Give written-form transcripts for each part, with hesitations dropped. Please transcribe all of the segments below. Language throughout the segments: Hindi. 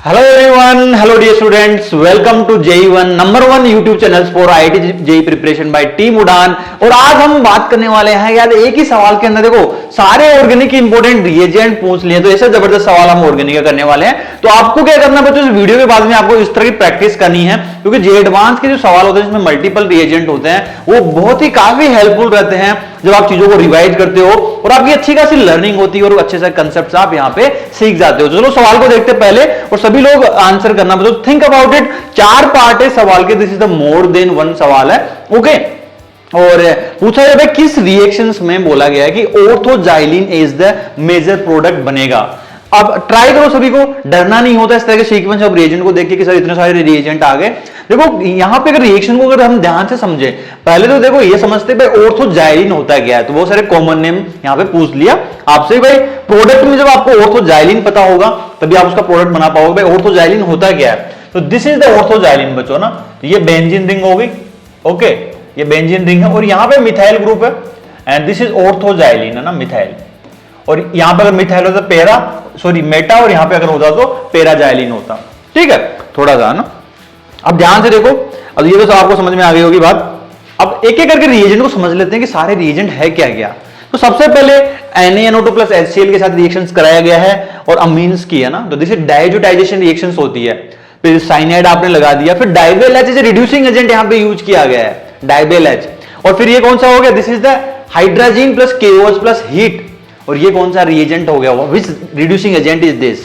Hello everyone, hello dear students, welcome to JEE1 number 1 YouTube channel for IIT JEE preparation by team Udaan. और आज हम बात करने वाले हैं यार एक ही सवाल के अंदर देखो सारे ऑर्गेनिक के इंपॉर्टेंट रिएजेंट पूछ लिए, तो ऐसे जबरदस्त सवाल हम ऑर्गेनिक का करने वाले हैं। तो आपको क्या करना बच्चों, इस वीडियो के बाद में आपको इस तरह की प्रैक्टिस करनी है, क्योंकि जे एडवांस के जो सवाल होते हैं जिसमें मल्टीपल रिएजेंट होते हैं वो बहुत ही काफी हेल्पफुल रहते हैं जब आप चीजों को रिवाइज करते हो और आपकी अच्छी खासी लर्निंग होती है और अच्छे से कंसेप्ट्स आप यहाँ पे सीख जाते हो। चलो सवाल को देखते पहले और सभी लोग आंसर करना बताओ। थिंक अबाउट इट, 4 पार्ट है सवाल के, this is the more than 1 सवाल है। ओके, और पूछा जाए किस रिएक्शंस में बोला गया है कि orthoxylene is the major product बनेगा। अब ट्राई करो, सभी को डरना नहीं होता इस तरह के सीक्वेंस ऑफ रिएजेंट को देख के कि सर इतने सारे रिएजेंट आ गए। देखो यहां पे अगर रिएक्शन को अगर हम ध्यान से समझे, पहले तो देखो ये समझते भाई ऑर्थोजाइलिन होता क्या है, तो बहुत सारे कॉमन नेम यहां पे पूछ लिया आपसे। भाई प्रोडक्ट में जब आपको ऑर्थोजाइलिन पता होगा तभी आप उसका प्रोडक्ट बना पाओगे। भाई ऑर्थोजाइलिन होता क्या है, तो दिस इज द ऑर्थोजाइलिन बच्चों ना, तो ये बेंजीन रिंग होगी। ओके, ये बेंजीन रिंग है और यहां पे मिथाइल ग्रुप है एंड दिस इज ऑर्थोजाइलिन है ना, मिथाइल। और यहां पर अगर मिथाइल होता पेरा सॉरी मेटा, और यहां पे अगर होता तो पेराजाइलिन होता। ठीक है, थोड़ा सा ना, अब ध्यान से देखो। अब ये तो आपको समझ में आ गई होगी बात। अब एक एक करके रिएजेंट को समझ लेते हैं कि सारे रिएजेंट है क्या क्या। तो सबसे पहले NaNO2 प्लस HCl के साथ रिएक्शंस कराया गया है और अमीन्स की है ना, तो दिस डायजोटाइजेशन रिएक्शंस होती है। फिर साइनाइड आपने लगा दिया, फिर डाइबेल H रिड्यूसिंग एजेंट यहां पे यूज किया गया है, डाइबेल H। और फिर ये कौन सा हो गया, this is the hydrogen plus KOH plus heat. और ये कौन सा रिएजेंट हो गया, which reducing agent is this,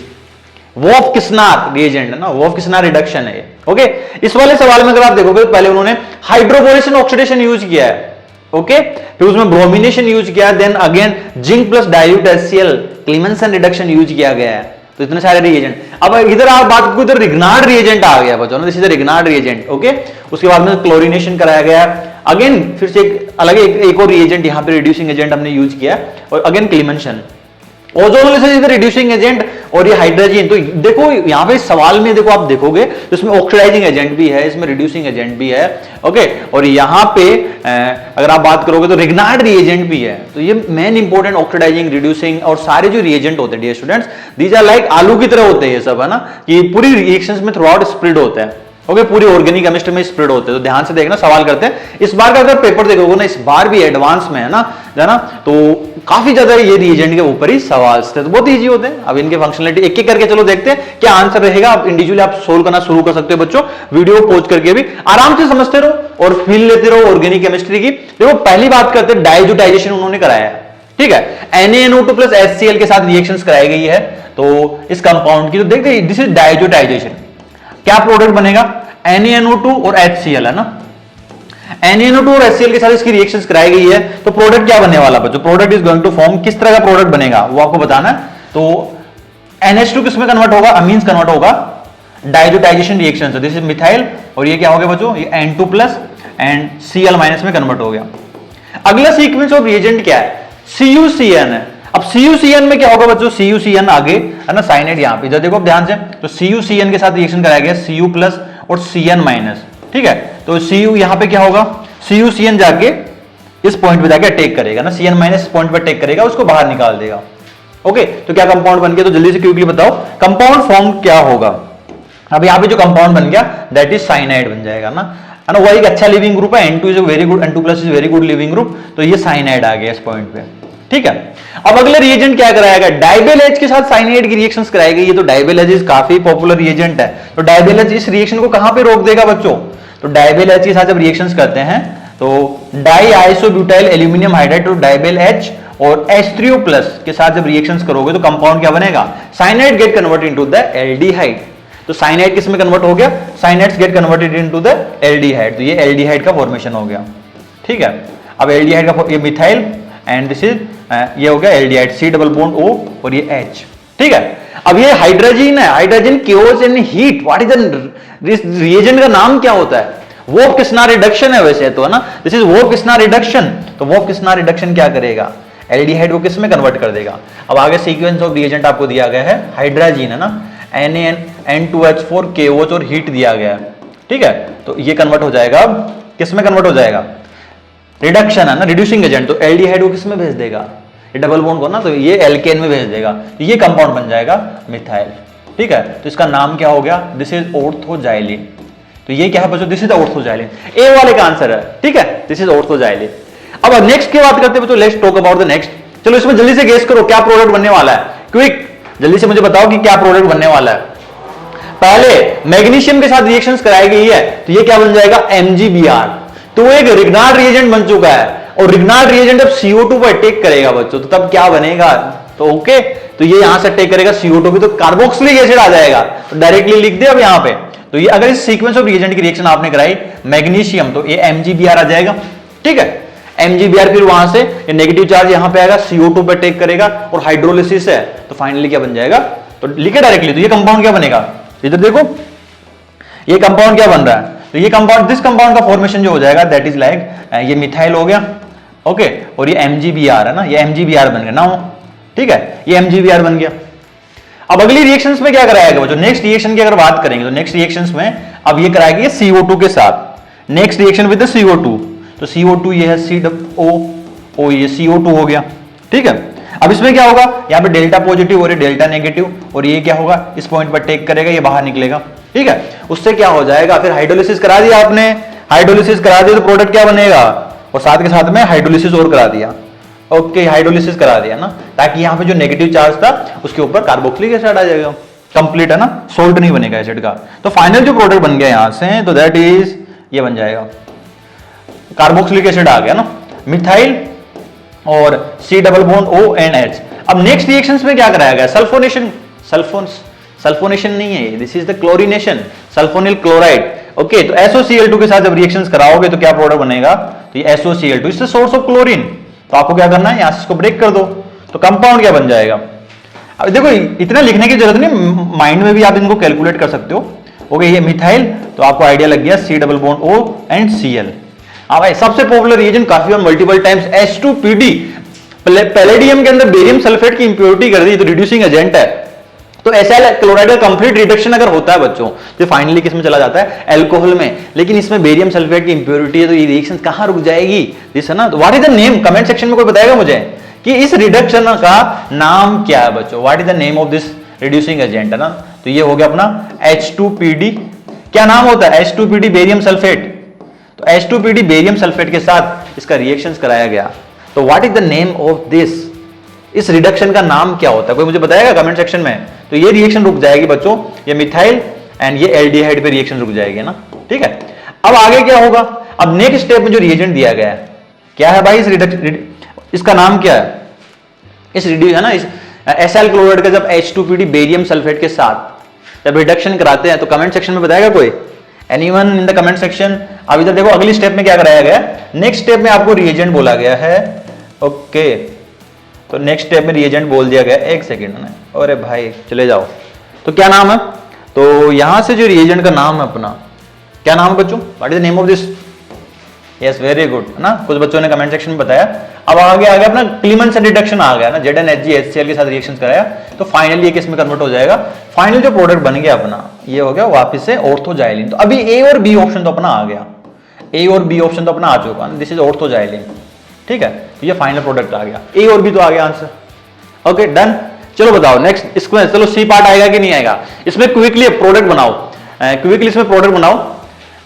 Wolff Kishner reagent है ना, वॉफ किस्नार रिडक्शन है। ओके, इस वाले सवाल में अगर आप देखोगे तो पहले उन्होंने हाइड्रोबोरेशन ऑक्सीडेशन यूज किया है। ओके, फिर उसमें ब्रोमिनेशन यूज किया, then again zinc plus dilute HCl Clemmensen reduction use किया गया है। तो इतने सारे रिएजेंट। अब इधर आप बात को, इधर रिग्नार्ड रिएजेंट आ गया बच्चों, this is the Grignard reagent. Okay, उसके बाद में क्लोरीनेशन कराया गया है। अगेन फिर से एक और रिएजेंट यहां पे रिड्यूसिंग एजेंट हमने यूज किया और again क्लीमेंसन। Ozonolysis is the reducing agent और ये हाइड्रोजन। तो देखो यहां पे सवाल में देखो आप देखोगे तो इसमें ऑक्सीडाइजिंग एजेंट भी है, इसमें रिड्यूसिंग एजेंट भी है। ओके, और यहां पे अगर आप बात करोगे तो रिग्नार्ड रिएजेंट भी है। तो ये मेन इंपॉर्टेंट ऑक्सीडाइजिंग, रिड्यूसिंग और सारे जो रिएजेंट होते हैं dear students, these are like आलू की तरह होते हैं ये सब है ना, कि पूरी रिएक्शंस में थ्रू आउट स्प्रेड होता है। ओके, पूरी ऑर्गेनिक केमिस्ट्री में स्प्रेड होते हैं। तो ध्यान से देखना, सवाल करते हैं। इस बार का अगर पेपर देखोगे ना, इस बार भी एडवांस में है ना, तो काफी ज्यादा ये रिएजेंट के ऊपर ही सवाल थे, तो बहुत इजी होते हैं। अब इनके फंक्शनलिटी एक एक करके चलो देखते हैं क्या आंसर रहेगा। आप इंडिविजुअली आप सोल्व करना शुरू कर सकते हो बच्चों, वीडियो पॉज करके भी आराम से समझते रहो और फील लेते रहो ऑर्गेनिक केमिस्ट्री की। देखो पहली बात करते हैं, डायजोटाइजेशन उन्होंने कराया है। ठीक है, NaNO2 प्लस HCl के साथ रिएक्शंस कराई गई है तो इस कंपाउंड की। तो देखते दिस इज डायजोटाइजेशन, क्या प्रोडक्ट बनेगा, NaNO2 और HCl है ना। NaNO2 और HCl के साथ इसकी रिएक्शंस कराई गई है, तो प्रोडक्ट क्या बनने वाला बच्चों, product is going to form, किस तरह का प्रोडक्ट बनेगा वो आपको बताना है। तो NH2 किस में कन्वर्ट होगा, अमीन्स कन्वर्ट होगा, डायजोटाइजेशन रिएक्शन से। दिस इज मिथाइल और ये क्या हो गया बच्चों, ये N2 plus and Cl minus में कन्वर्ट हो गया। अगला सीक्वेंस ऑफ रिएजेंट क्या है, CuCN है। अब CuCN में क्या होगा बच्चों, CuCN आगे है ना, साइनाइड यहां पे, इधर देखो ध्यान से, तो CuCN के साथ रिएक्शन कराया गया, Cu प्लस और Cn माइनस। ठीक है, तो Cu यहां पे क्या होगा, CuCN जाके इस पॉइंट पे जाके अटैक करेगा ना, Cn माइनस पॉइंट पे अटैक करेगा, उसको बाहर निकाल देगा। ओके, तो क्या कंपाउंड बन गया, तो जल्दी से क्विकली बताओ कंपाउंड फॉर्म क्या होगा। अब यहां पे जो कंपाउंड बन गया दैट इज साइनाइड बन जाएगा ना, है ना। वो एक अच्छा लिविंग ग्रुप है, N2 is very good, N2 plus is very good leaving group, तो ये साइनाइड आ गया इस पॉइंट पे। ठीक है, अब अगले रिएजेंट क्या कराया गया, डाइबेल H के साथ साइनाइड की रिएक्शंस कराई गई है। तो डाइबेल H काफी पॉपुलर रिएजेंट है, तो डाइबेल H इस रिएक्शन को कहां पे रोक देगा बच्चों, तो डाइबेल H के साथ जब रिएक्शंस करते हैं तो डाई आइसोब्यूटाइल एल्यूमिनियम हाइड्राइड, तो डाइबेल H और H3O प्लस के साथ जब रिएक्शंस करोगे तो कंपाउंड क्या बनेगा, cyanide get converted into the aldehyde. तो साइनाइड किस में कन्वर्ट हो गया, cyanides get converted into the aldehyde, तो ये एल्डिहाइड का फॉर्मेशन हो गया। ठीक है, अब एल्डिहाइड का ये मिथाइल एंड दिस इज ये हो गया aldehyde, C double bond O और ये H। ठीक है, अब ये हाइड्रोजन है, hydrogen KOH and heat, what is the reagent का नाम क्या होता है, वॉफ किस्नार रिडक्शन है वैसे तो है ना, दिस इज वॉफ किस्नार रिडक्शन। तो वॉफ किस्नार रिडक्शन क्या करेगा, एल्डिहाइड को किस में कन्वर्ट कर देगा। अब आगे सीक्वेंस ऑफ रिएजेंट आपको दिया गया है, हाइड्रोजन है ना, N2H4 KOH और हीट दिया गया है। ठीक है, तो ये कन्वर्ट हो जाएगा, अब किस में कन्वर्ट हो जाएगा, रिडक्शन है ना, रिड्यूसिंग एजेंट, तो एल्डिहाइड को किस में भेज देगा, ये डबल बॉन्ड को ना, तो ये एल्केन में भेज देगा, ये कंपाउंड बन जाएगा मिथाइल। ठीक है, तो इसका नाम क्या हो गया, दिस इज ऑर्थोजाइलिन। तो ये क्या है बच्चों, दिस इज ऑर्थोजाइलिन, ए वाले का आंसर है, ठीक है, दिस इज ऑर्थोजाइलिन। अब नेक्स्ट की बात करते हैं बच्चों, let's talk about the next. चलो इसमें जल्दी से गेस करो क्या प्रोडक्ट बनने वाला है, क्विक जल्दी से मुझे बताओ कि क्या प्रोडक्ट बनने वाला है। पहले मैग्नीशियम के साथ रिएक्शंस कराई गई है, तो ये क्या बन जाएगा, MgBr। तो वो एक रिग्नार्ड रिएजेंट बन चुका है, और रिग्नार्ड रिएजेंट जब CO2 पर अटैक करेगा बच्चों, तो तब क्या बनेगा, तो ओके, तो ये यहां से अटैक करेगा CO2 भी, तो कार्बोक्सिलिक एसिड आ जाएगा। तो डायरेक्टली लिख दे अब यहां पे, तो ये अगर इस सीक्वेंस ऑफ रिएजेंट की रिएक्शन आपने कराई मैग्नीशियम, तो ये MgBr आ जाएगा, ठीक है, MgBr। फिर वहां से ये नेगेटिव चार्ज यहां पे आएगा, CO2 पे अटैक करेगा, और हाइड्रोलिसिस है, तो फाइनली क्या बन जाएगा, तो लिखे डायरेक्टली, तो ये कंपाउंड क्या बनेगा, इधर देखो ये कंपाउंड क्या बन रहा है, तो ये कंपाउंड, दिस कंपाउंड का फॉर्मेशन जो हो जाएगा दैट इज लाइक ये मिथाइल हो गया, ओके, और ये MgBr है ना, ये MgBr बन गया ना, ठीक है, ये MgBr बन गया। अब अगली रिएक्शंस में क्या कराएगा बच्चों, नेक्स्ट रिएक्शन की अगर बात करेंगे तो नेक्स्ट रिएक्शंस में अब ये कराएगा ये CO2 के साथ, next reaction with the CO2, तो CO2 ये है COO, ये CO2 हो गया, ठीक है। अब इसमें क्या होगा, यहाँ पे डेल्टा पॉजिटिव और ये डेल्टा नेगेटिव, और ये क्या होगा, इस पॉइंट पर टेक करेगा, ये बाहर निकलेगा, ठीक है। उससे क्या हो जाएगा, फिर हाइड्रोलिसिस करा दिया आपने, हाइड्रोलिसिस करा दिया तो प्रोडक्ट क्या बनेगा, और साथ के साथ में हाइड्रोलिसिस और करा दिया, ओके, हाइड्रोलिसिस करा दिया ना, ताकि यहाँ पे जो नेगेटिव चार्ज था उसके ऊपर कार्बोक्सिलिक एसिड आ जाएगा, कंप्लीट है ना, सोल्ट नहीं बनेगा एसिड का। तो फाइनल जो प्रोडक्ट बन गया यहां से, तो दैट इज ये बन जाएगा, कार्बोक्सिलिक एसिड आ गया ना, मिथाइल और C डबल बॉन्ड ONH। अब नेक्स्ट रिएक्शंस में क्या कराया गया, सल्फोनेशन, सल्फोनेशन नहीं है, this is the chlorination, sulphonyl chloride, okay. तो SOCl2 के साथ जब रिएक्शंस कराओगे तो क्या प्रोडक्ट बनेगा, तो ये SOCl2, इससे सोर्स ऑफ क्लोरीन, तो आपको क्या करना है, यहां से इसको ब्रेक कर दो, तो कंपाउंड क्या बन जाएगा। अब देखो इतना लिखने की जरूरत नहीं, माइंड में भी आप इनको कैलकुलेट कर सकते हो, ओके, ये मिथाइल, तो आपको आइडिया लग गया, C double bond O and Cl। हाँ भाई, सबसे पॉपुलर रिएजेंट काफी बार मल्टीपल टाइम्स H2PD, पैलेडियम के अंदर बेरियम सल्फेट की इंप्योरिटी कर दी, तो रिड्यूसिंग एजेंट है, तो Sl क्लोराइड का कंप्लीट रिडक्शन अगर होता है बच्चों, तो फाइनली किस में चला जाता है, अल्कोहल में। लेकिन इसमें बेरियम सल्फेट की इंप्योरिटी है, तो ये रिएक्शन कहां रुक जाएगी, दिस है ना। What is the name, comment section में कोई बताएगा मुझे कि इस रिडक्शन का नाम क्या है बच्चों, what is the name of this reducing agent, है ना। तो ये हो गया अपना H2PD, क्या नाम होता है, H2PD बेरियम सल्फेट, तो H2PD बेरियम सल्फेट के साथ इसका रिएक्शंस कराया गया, तो what is the name of this, इस रिडक्शन का नाम क्या होता है, कोई मुझे बताएगा कमेंट सेक्शन में। तो ये रिएक्शन रुक जाएगी बच्चों, ये मिथाइल एंड ये एल्डिहाइड पे रिएक्शन रुक जाएगी ना, ठीक है। अब आगे क्या होगा, अब नेक्स्ट स्टेप में जो रिएजेंट दिया गया है क्या है भाई, इस इसका नाम क्या है, इस रिड्यूस है ना, इस Sl क्लोराइड का जब H2PD बेरियम सल्फेट के साथ जब रिडक्शन कराते हैं, तो कमेंट सेक्शन में बताएगा कोई, anyone in the comment section. अब इधर देखो अगली स्टेप में क्या कराया गया, नेक्स्ट स्टेप में आपको रिएजेंट बोला गया है, ओके, तो नेक्स्ट स्टेप में रिएजेंट बोल दिया गया, एक सेकेंड ना, अरे भाई चले जाओ, तो क्या नाम है, तो यहां से जो रिएजेंट का नाम है अपना, क्या नाम है बच्चों, what is the name of this, yes very good, है ना, कुछ बच्चों ने कमेंट सेक्शन में बताया। अब आगे आ गया अपना क्लीमेंसन रिडक्शन आ गया ना, ZnHgHCl के साथ रिएक्शन कराया, तो फाइनली ये किस में कन्वर्ट हो जाएगा, फाइनल जो प्रोडक्ट बन गया अपना ये हो गया वापस से ऑर्थोजाइलिन। तो अभी A और B ऑप्शन तो अपना आ गया, A और B ऑप्शन तो अपना आ चुका, दिस इज ऑर्थोजाइलिन, ठीक है। तो ये फाइनल प्रोडक्ट आ गया, A और B तो आ गया आंसर, ओके डन। चलो बताओ नेक्स्ट, इसमें चलो C पार्ट आएगा कि नहीं आएगा, इसमें क्विकली प्रोडक्ट बनाओ, क्विकली इसमें प्रोडक्ट बनाओ,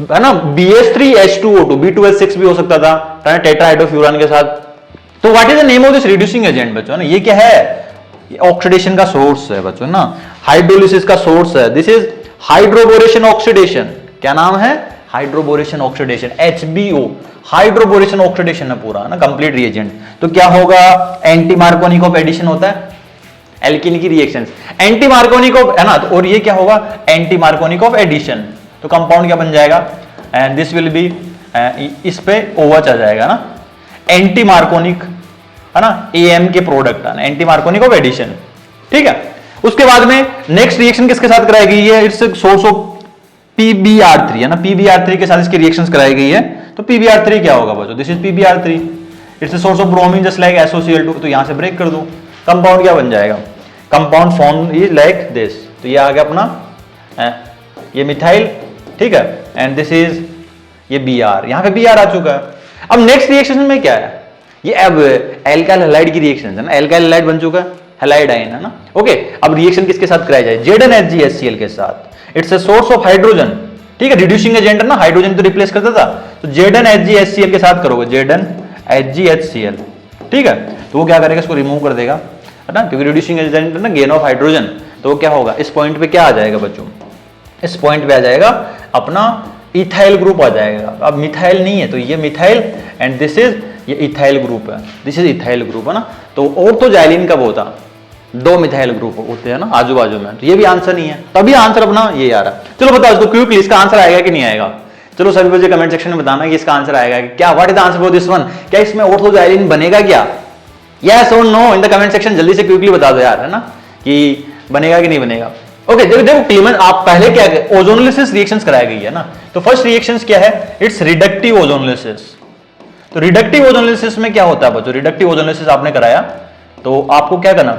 है ना, BH3H2O2, B2H6 भी हो सकता था टेट्राहाइड्रोफ्यूरान के साथ। तो what is the name of this reducing agent बच्चों ना, ये क्या है, ऑक्सीडेशन का सोर्स है बच्चों ना, हाइड्रोलिसिस का सोर्स है, दिस इज हाइड्रोबोरेशन ऑक्सीडेशन, क्या नाम है, hydroboration oxidation, HBO, hydroboration oxidation है पूरा ना, कंप्लीट रिएजेंट। तो क्या होगा, एंटी मार्कोनिक ऑफ एडिशन होता है, एल्कीन की रिएक्शंस एंटी मार्कोनिक ऑफ, है ना, और ये क्या होगा, एंटी मार्कोनिक ऑफ एडिशन, तो कंपाउंड क्या बन जाएगा, एंड दिस विल बी, इस पे OH आ जाएगा ना, एंटी मार्कोनिक, है ना, AM के प्रोडक्ट है ना, एंटी मार्कोनिक ऑफ एडिशन, ठीक है। उसके बाद में नेक्स्ट रिएक्शन किसके साथ कराई गई है, इट्स सोर्स ऑफ PbR3 है ना, PbR3 के साथ इसकी रिएक्शंस कराई गई है, तो PbR3 क्या होगा बच्चों, this is PbR3, it's source of bromine just like SOCl2, तो यहां से ब्रेक कर दो, कंपाउंड क्या बन जाएगा, compound form is like this, तो ये आ गया अपना ये मिथाइल, ठीक है, एंड दिस इज ये Br, यहां पे Br आ चुका है। अब नेक्स्ट रिएक्शन में क्या है, ये अब एल्काइल हैलाइड की रिएक्शन है ना, एल्काइल हैलाइड बन चुका है, हैलाइड आयन है ना। ओके, अब रिएक्शन किसके साथ कराया जाए, ZnHgHCl के साथ। It's a source of hydrogen, ठीक है, रिड्यूसिंग एजेंट है ना, हाइड्रोजन तो रिप्लेस करता था, तो ZnHgHCl के साथ करोगे, ZnHgHCl, ठीक है। तो वो क्या करेगा, इसको रिमूव कर देगा, है ना, क्योंकि रिड्यूसिंग एजेंट है ना, गेन ऑफ हाइड्रोजन। तो वो क्या होगा, इस पॉइंट पे क्या आ जाएगा बच्चों, इस पॉइंट पे आ जाएगा अपना इथाइल ग्रुप आ जाएगा। अब मिथाइल नहीं है तो ये मिथाइल एंड दिस इज, ये इथाइल ग्रुप है, दिस इज इथाइल ग्रुप है ना। तो ऑर्थोजाइलिन कब होता, 2 मिथाइल ग्रुप होते हैं ना आजू बाजू में, तो ये भी आंसर नहीं है, तभी आंसर अपना ये आ रहा है। चलो बताओ इसको क्विकली, इसका आंसर आएगा कि नहीं आएगा। चलो सभी बच्चे कमेंट सेक्शन में बताना कि इसका आंसर आएगा क्या, what is the answer for this one, क्या इसमें ऑर्थोजाइलिन बनेगा क्या, यस और no in the comment section, जल्दी से क्विकली बता दो यार, है ना, कि बनेगा कि नहीं बनेगा। ओके, देखो क्लीमेंस, आप पहले क्या, ओजोनोलिसिस रिएक्शंस कराई गई है ना। तो फर्स्ट रिएक्शंस क्या है, इट्स रिडक्टिव ओजोनोलिसिस। तो रिडक्टिव ओजोनोलिसिस में क्या होता है बच्चों, रिडक्टिव ओजोनोलिसिस आपने कराया तो आपको क्या करना,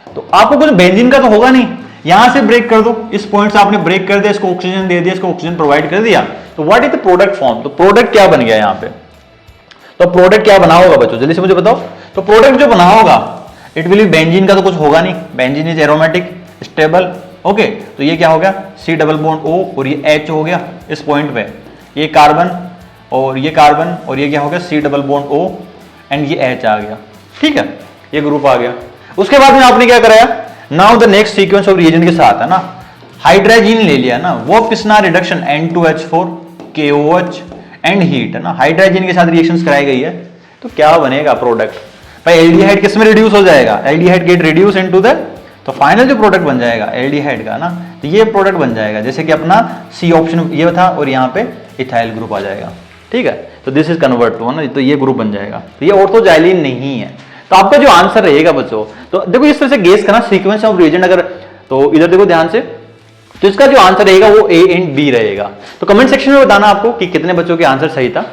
तो आपको कुछ बेंजीन का तो होगा नहीं, यहां से ब्रेक कर दो, इस पॉइंट से आपने ब्रेक कर दिया, इसको ऑक्सीजन दे दिया, इसको ऑक्सीजन प्रोवाइड कर दिया, तो what is the product form, तो प्रोडक्ट क्या बन गया यहां पे, तो प्रोडक्ट क्या बना होगा बच्चों, जल्दी से मुझे बताओ। तो प्रोडक्ट जो बना होगा, इट विल बी बेंजीन का तो कुछ होगा नहीं, benzene is aromatic stable. Okay, तो ये क्या हो गया, C डबल बॉन्ड O और ये H हो गया इस पॉइंट पे, ये कार्बन और ये कार्बन और ये क्या हो गया, C double bond O and ये H आ गया, ठीक है, ये ग्रुप आ गया। उसके बाद में आपने क्या कराया, now the next sequence of reagent के साथ है ना, हाइड्रोजन ले लिया ना, वो Kisna reduction N2H4 KOH and heat है ना, हाइड्रोजन के साथ रिएक्शंस कराई गई है, तो क्या बनेगा प्रोडक्ट भाई, एल्डिहाइड किस में रिड्यूस हो जाएगा, aldehyde get reduce into the, तो फाइनल जो प्रोडक्ट बन जाएगा एल्डिहाइड का ना, तो ये प्रोडक्ट बन जाएगा, जैसे कि अपना सी ऑप्शन ये था और यहाँ पे इथाइल ग्रुप आ जाएगा, ठीक है। तो दिस इज कन्वर्ट टू ना, तो ये ग्रुप बन जाएगा, तो ये ऑर्थोजाइलिन नहीं है। तो आपका जो आंसर रहेगा बच्चों, तो देखो इस तरह से गेस करना सीक्वेंस ऑफ रिएजेंट, अगर तो इधर देखो ध्यान से, तो इसका जो आंसर रहेगा वो A एंड B रहेगा। तो कमेंट सेक्शन में बताना आपको कि कितने बच्चों के आंसर सही था,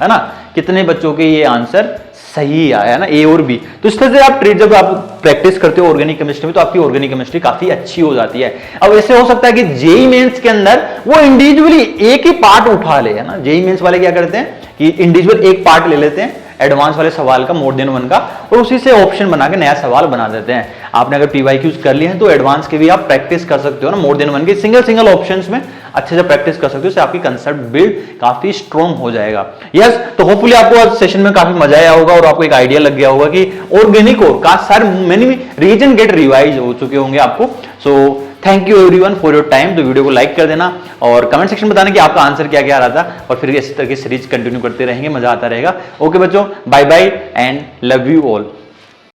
है ना, कितने बच्चों के ये आंसर सही आया ना, A और B। तो इस तरह से आप जब आप प्रैक्टिस करते हो ऑर्गेनिक केमिस्ट्री में, तो आपकी ऑर्गेनिक केमिस्ट्री काफी अच्छी हो जाती है। अब ऐसे हो सकता है कि जेई मेंस के अंदर वो इंडिविजुअली एक ही पार्ट उठा ले, है ना, जेई मेंस वाले क्या करते हैं कि इंडिविजुअल एक पार्ट ले लेते हैं एडवांस वाले सवाल का, मोर देन वन का, और उसी से ऑप्शन बना के नया सवाल बना देते हैं। आपने अगर PYQs कर लिए हैं तो एडवांस के भी आप प्रैक्टिस कर सकते हो ना, मोर देन वन के सिंगल ऑप्शंस में अच्छे से प्रैक्टिस कर सकते हो, इससे आपकी कंसेप्ट बिल्ड काफी स्ट्रॉन्ग हो जाएगा। यस, तो होपफुली आपको आज सेशन में काफी मजा आया होगा और आपको एक आइडिया लग गया होगा कि ऑर्गेनिक और काफी सारे मेनी रीजन गेट रिवाइज हो चुके होंगे आपको। So thank you everyone for your time. तो वीडियो को लाइक कर देना और कमेंट सेक्शन में बताना कि आपका आंसर क्या क्या आ रहा था, और फिर इस तरह की सीरीज कंटिन्यू करते रहेंगे, मजा आता रहेगा। ओके बच्चों, bye bye and love you all.